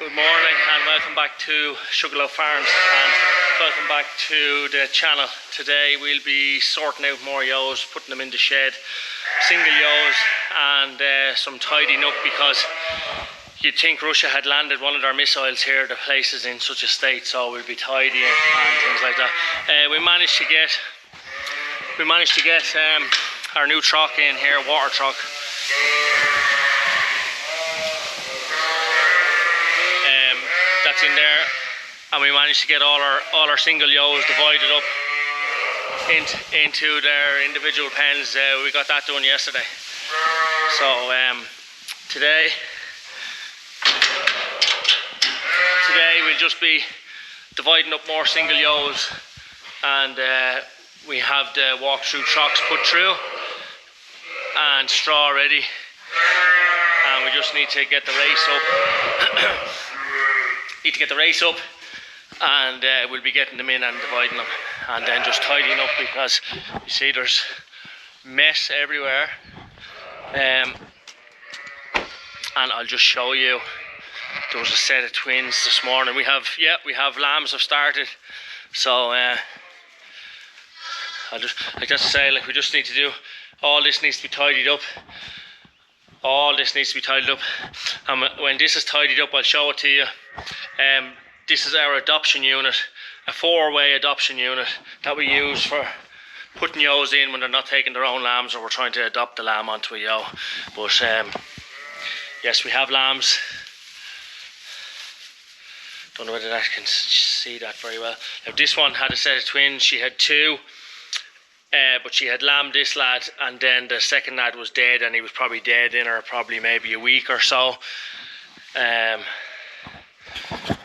Good morning and welcome back to Wicklow Farms and welcome back to the channel. Today we'll be sorting out more ewes, putting them in the shed, single ewes and some tidying up, because you'd think Russia had landed one of their missiles here. The place is in such a state, so we'll be tidying and things like that. We managed to get our new truck in here, water truck. That's in there, and we managed to get all our single ewes divided up into their individual pens. We got that done yesterday. So today we'll just be dividing up more single ewes, and we have the walk-through trucks put through and straw ready, and we just need to get the race up. And we'll be getting them in and dividing them, and then just tidying up, because you see there's mess everywhere. And I'll just show you, there was a set of twins this morning. We have lambs have started, so I just to say, like, we just need to do, all this needs to be tidied up. All this needs to be tidied up, and when this is tidied up, I'll show it to you. This is our adoption unit, a 4-way adoption unit that we use for putting ewes in when they're not taking their own lambs, or we're trying to adopt the lamb onto a ewe. But yes, we have lambs. Don't know whether that can see that very well. Now this one had a set of twins. She had two. But she had lambed this lad, and then the second lad was dead, and he was probably dead in her probably maybe a week or so.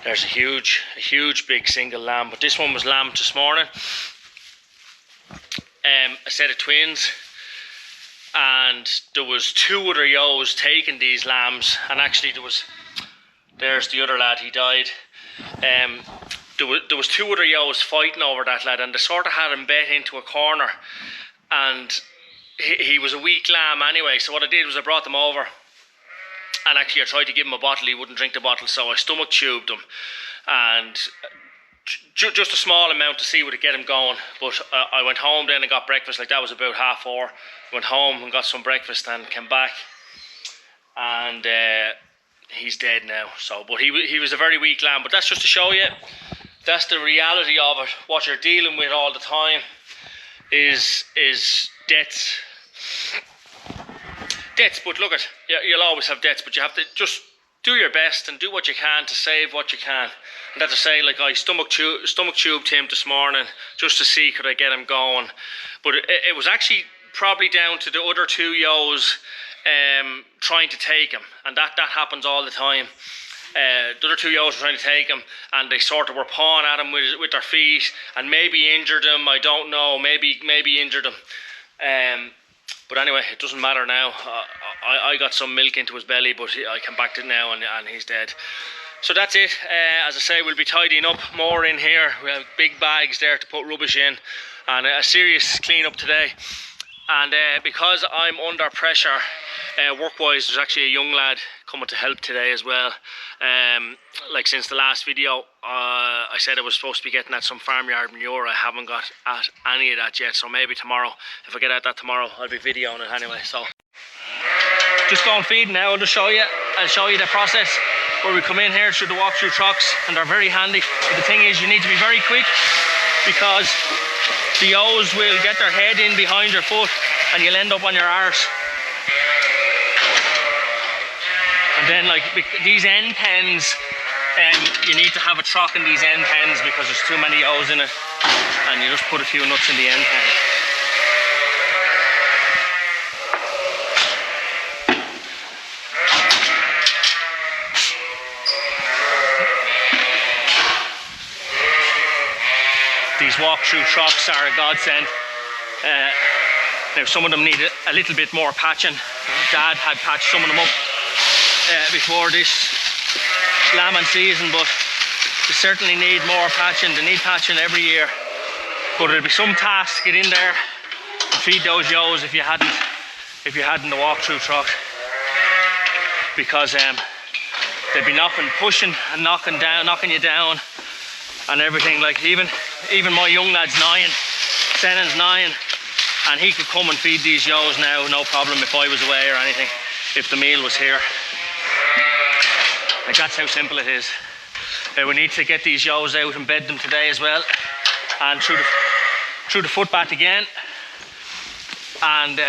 There's a huge big single lamb, but this one was lambed this morning. A set of twins, and there was 2 other ewes taking these lambs, and actually there's the other lad, he died. There was 2 other ewes fighting over that lad, and they sort of had him bet into a corner, and he was a weak lamb anyway. So what I did was I brought them over, and actually I tried to give him a bottle. He wouldn't drink the bottle, so I stomach tubed him, and just a small amount to see would it get him going. But I went home then and got breakfast. Like, that was about 4:30. Went home and got some breakfast and came back, and he's dead now. So, but he was a very weak lamb. But that's just to show you, that's the reality of it. What you're dealing with all the time is debts. But look, you'll always have debts, but you have to just do your best and do what you can to save what you can. And that's to say, like, I stomach tubed him this morning just to see could I get him going. But it was actually probably down to the other 2 ewes trying to take him, and that happens all the time. The other 2 ewes were trying to take him, and they sort of were pawing at him with their feet, and maybe injured him. I don't know, maybe injured him. But anyway, it doesn't matter now. I got some milk into his belly, but I came back to it now, and he's dead. So that's it. As I say, we'll be tidying up more in here. We have big bags there to put rubbish in, and a serious clean up today. And because I'm under pressure work-wise, there's actually a young lad coming to help today as well. Like, since the last video, I said I was supposed to be getting at some farmyard manure. I haven't got at any of that yet, so maybe tomorrow, if I get at that tomorrow, I'll be videoing it anyway. So just go and feed now. I'll show you the process where we come in here through the walk-through trucks, and they're very handy. But the thing is, you need to be very quick, because the ewes will get their head in behind your foot and you'll end up on your arse. And then, like, these end pens, you need to have a truck in these end pens, because there's too many ewes in it, and you just put a few nuts in the end pen. These walk-through trucks are a godsend. Now, some of them need a little bit more patching. Dad had patched some of them up before this lambing season, but they certainly need more patching. They need patching every year. But it'd be some task to get in there and feed those ewes if you hadn't the walk-through truck, because they'd be pushing and knocking you down and everything. Like even my young lad's 9, Senon's 9, and he could come and feed these ewes now, no problem, if I was away or anything, if the meal was here. Like, that's how simple it is. We need to get these ewes out and bed them today as well, and through the footbath again, and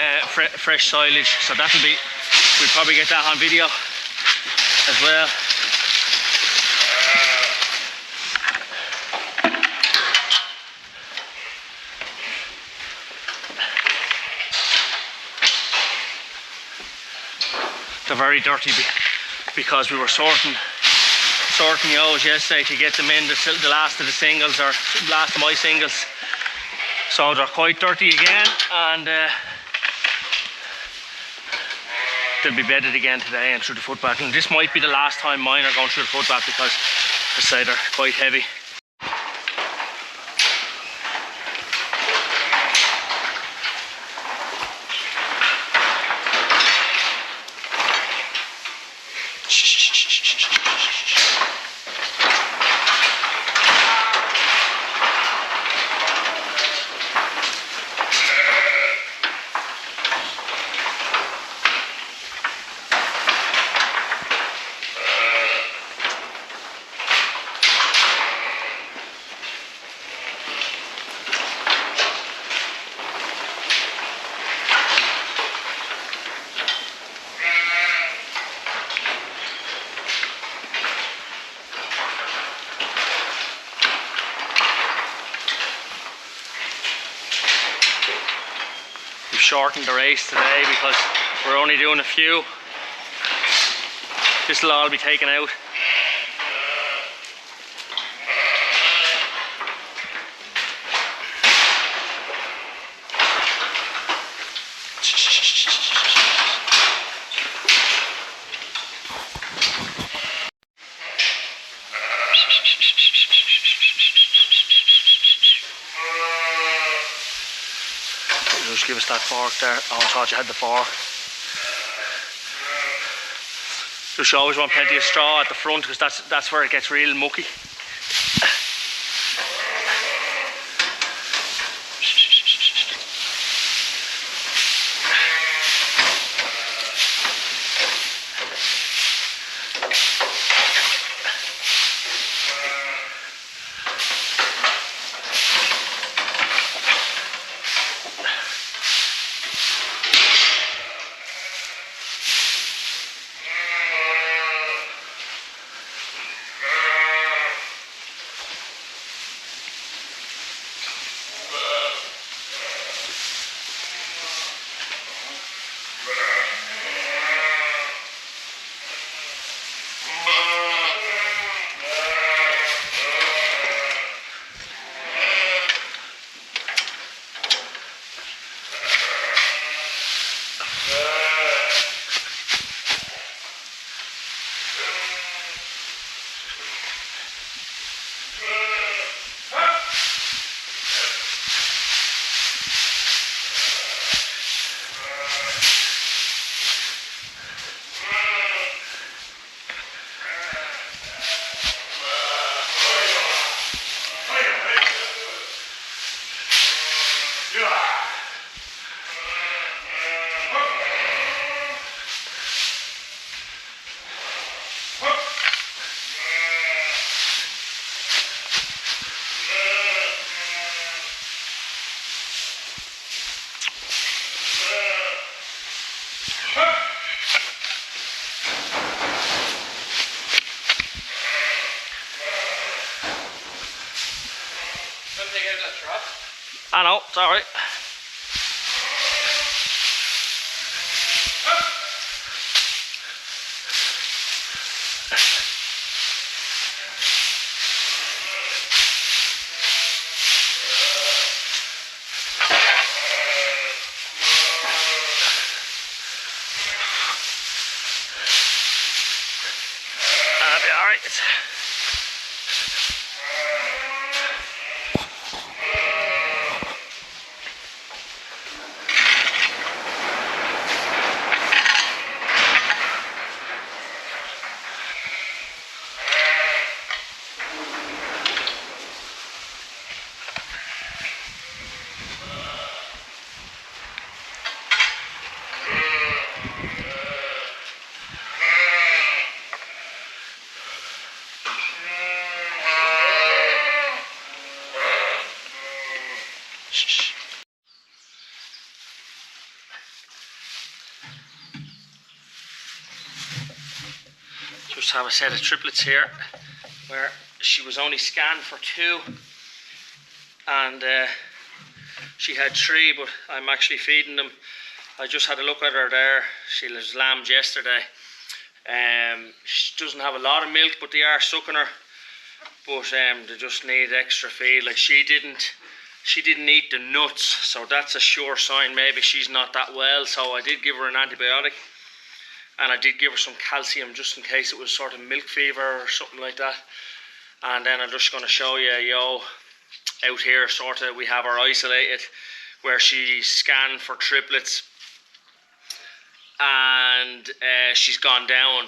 fresh silage. So we'll probably get that on video as well. They're very dirty because we were sorting ewes yesterday to get them in the last of the singles, or last of my singles. So they're quite dirty again, and they'll be bedded again today and through the footbath. And this might be the last time mine are going through the footbath, because I say they're quite heavy. Shortened the race today because we're only doing a few. This will all be taken out. Just give us that fork there. Oh, I thought you had the fork. Just always want plenty of straw at the front, because that's where it gets real mucky. I know, it's alright. That'll be alright. Just have a set of triplets here where she was only scanned for 2 and she had 3, but I'm actually feeding them. I just had a look at her there. She was lambed yesterday. She doesn't have a lot of milk, but they are sucking her. But they just need extra feed. Like she didn't eat the nuts, so that's a sure sign maybe she's not that well. So I did give her an antibiotic, and I did give her some calcium just in case it was sort of milk fever or something like that. And then I'm just going to show you a ewe out here. Sort of, we have her isolated where she's scanned for triplets, and she's gone down.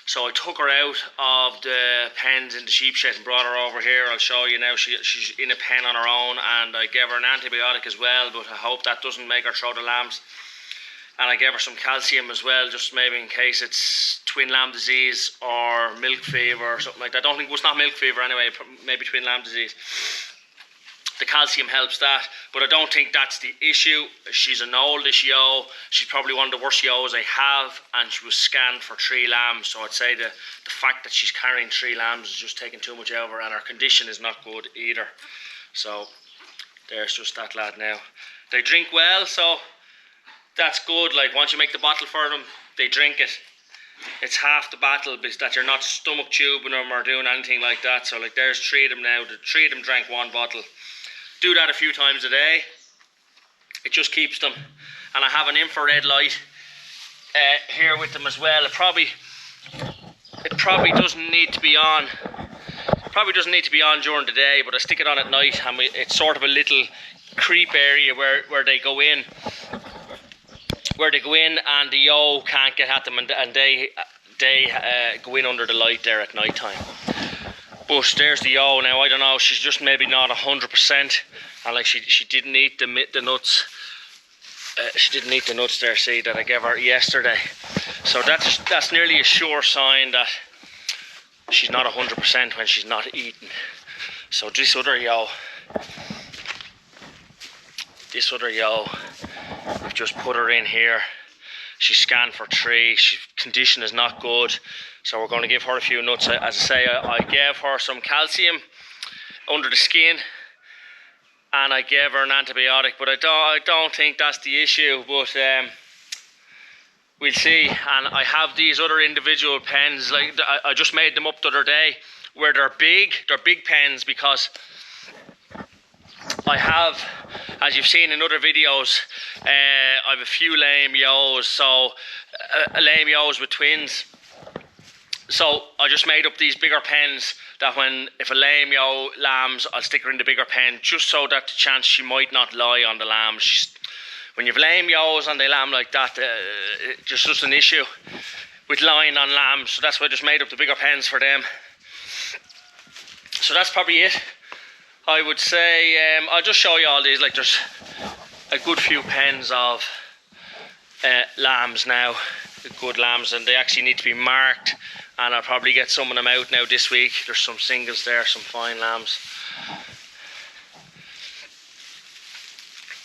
So I took her out of the pens in the sheep shed and brought her over here. I'll show you now. She's in a pen on her own, and I gave her an antibiotic as well, but I hope that doesn't make her throw the lambs. And I gave her some calcium as well, just maybe in case it's twin lamb disease or milk fever or something like that. I don't think it was not milk fever anyway, maybe twin lamb disease. The calcium helps that, but I don't think that's the issue. She's an oldish ewe. She's probably one of the worst ewes I have, and she was scanned for 3 lambs. So I'd say the fact that she's carrying 3 lambs is just taking too much out of her, and her condition is not good either. So there's just that lad now. They drink well, so that's good. Like once you make the bottle for them, they drink it. It's half the battle because that you're not stomach tubing them or doing anything like that. So like there's 3 of them now. The 3 of them drank 1 bottle. Do that a few times a day. It just keeps them. And I have an infrared light here with them as well. It probably doesn't need to be on. Probably doesn't need to be on during the day, but I stick it on at night, and it's sort of a little creep area where they go in. Where they go in and the ewe can't get at them, and they go in under the light there at night time. But there's the ewe now. I don't know, she's just maybe not 100%, and like she didn't eat the nuts. She didn't eat the nuts there, see, that I gave her yesterday. So that's nearly a sure sign that she's not 100% when she's not eating. So this other ewe, we've just put her in here. She's scanned for 3. She's condition is not good, so we're going to give her a few nuts. As I say, I gave her some calcium under the skin, and I gave her an antibiotic. But I don't think that's the issue. But we'll see. And I have these other individual pens. Like I just made them up the other day, where they're big. They're big pens because I have, as you've seen in other videos, I have a few lame ewes, so lame ewes with twins. So I just made up these bigger pens that if a lame ewe lambs, I'll stick her in the bigger pen, just so that the chance she might not lie on the lambs. When you've lame ewes and they lamb like that, it's just an issue with lying on lambs. So that's why I just made up the bigger pens for them. So that's probably it. I would say, I'll just show you all these. Like there's a good few pens of lambs now, good lambs, and they actually need to be marked, and I'll probably get some of them out now this week. There's some singles there, some fine lambs.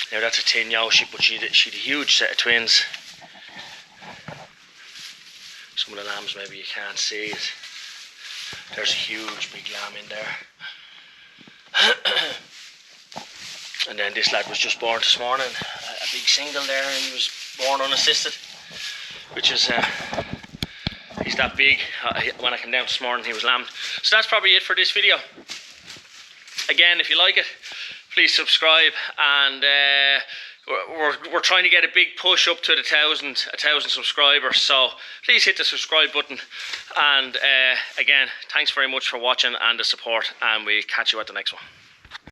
Now that's a tin ewe, but she'd a huge set of twins. Some of the lambs maybe you can't see it. There's a huge big lamb in there. And then this lad was just born this morning, a big single there, and he was born unassisted, which is he's that big. When I came down this morning he was lambed. So that's probably it for this video. Again, if you like it, please subscribe, and we're trying to get a big push up to the 1,000 subscribers, so please hit the subscribe button. And again, thanks very much for watching and the support, and we'll catch you at the next one.